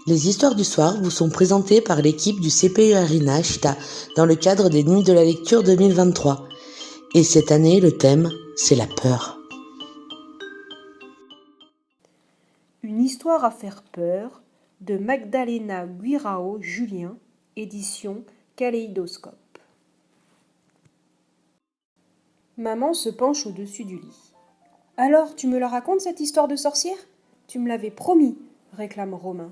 Les histoires du soir vous sont présentées par l'équipe du CPEARINA Chita dans le cadre des Nuits de la lecture 2023. Et cette année, le thème, c'est la peur. Une histoire à faire peur de Magdalena Guirao Julien, édition Kaléidoscope. Maman se penche au-dessus du lit. « Alors, tu me la racontes cette histoire de sorcière ? Tu me l'avais promis, réclame Romain.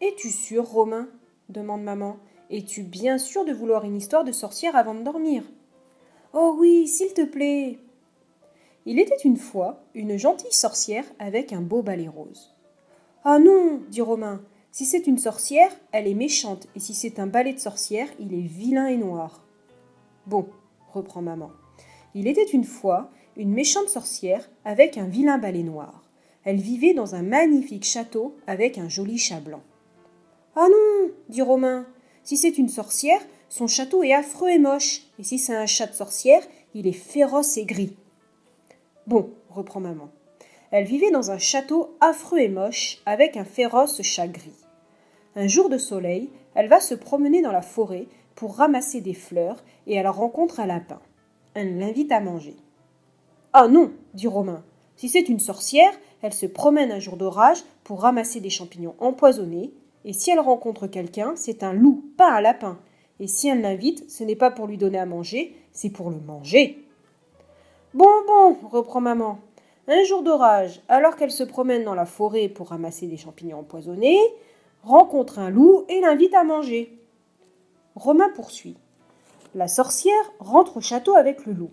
« Es-tu sûr, Romain ? Demande maman. Es-tu bien sûr de vouloir une histoire de sorcière avant de dormir ? Oh oui, s'il te plaît. Il était une fois une gentille sorcière avec un beau balai rose. Ah non, dit Romain, si c'est une sorcière, elle est méchante, et si c'est un balai de sorcière, il est vilain et noir. Bon, reprend maman. Il était une fois une méchante sorcière avec un vilain balai noir. Elle vivait dans un magnifique château avec un joli chat blanc. Ah non, dit Romain, si c'est une sorcière, son château est affreux et moche, et si c'est un chat de sorcière, il est féroce et gris. Bon, reprend maman. Elle vivait dans un château affreux et moche avec un féroce chat gris. Un jour de soleil, elle va se promener dans la forêt pour ramasser des fleurs et elle rencontre un lapin. Elle l'invite à manger. Ah non, dit Romain, si c'est une sorcière, elle se promène un jour d'orage pour ramasser des champignons empoisonnés, et si elle rencontre quelqu'un, c'est un loup, pas un lapin. Et si elle l'invite, ce n'est pas pour lui donner à manger, c'est pour le manger. Bon, reprend maman. Un jour d'orage, alors qu'elle se promène dans la forêt pour ramasser des champignons empoisonnés, rencontre un loup et l'invite à manger. Romain poursuit. La sorcière rentre au château avec le loup.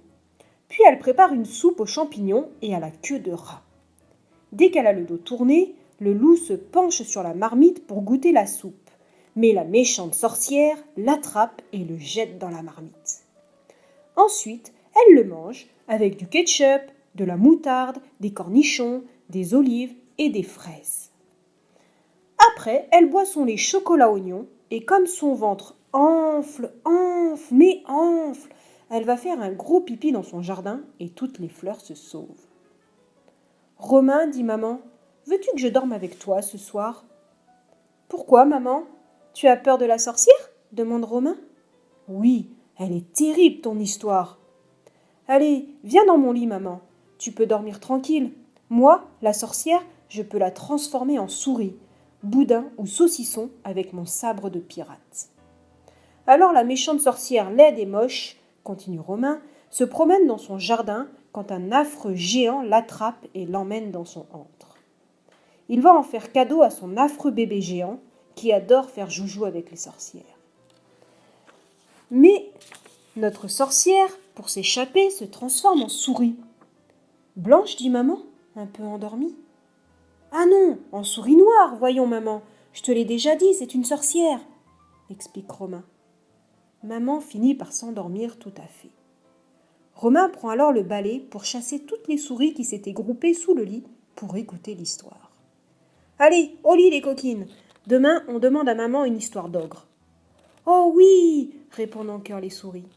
Puis elle prépare une soupe aux champignons et à la queue de rat. Dès qu'elle a le dos tourné, le loup se penche sur la marmite pour goûter la soupe. Mais la méchante sorcière l'attrape et le jette dans la marmite. Ensuite, elle le mange avec du ketchup, de la moutarde, des cornichons, des olives et des fraises. Après, elle boit son lait chocolat oignon et comme son ventre enfle, elle va faire un gros pipi dans son jardin et toutes les fleurs se sauvent. Romain, dit maman, veux-tu que je dorme avec toi ce soir ? Pourquoi, maman ? Tu as peur de la sorcière ? Demande Romain. Oui, elle est terrible ton histoire. Allez, viens dans mon lit, maman. Tu peux dormir tranquille. Moi, la sorcière, je peux la transformer en souris, boudin ou saucisson avec mon sabre de pirate. Alors la méchante sorcière laide et moche, continue Romain, se promène dans son jardin quand un affreux géant l'attrape et l'emmène dans son antre. Il va en faire cadeau à son affreux bébé géant qui adore faire joujou avec les sorcières. Mais notre sorcière, pour s'échapper, se transforme en souris. Blanche, dit maman, un peu endormie. Ah non, en souris noire, voyons maman, je te l'ai déjà dit, c'est une sorcière, explique Romain. Maman finit par s'endormir tout à fait. Romain prend alors le balai pour chasser toutes les souris qui s'étaient groupées sous le lit pour écouter l'histoire. Allez, au lit les coquines, demain on demande à maman une histoire d'ogre. Oh oui, répondent en chœur les souris.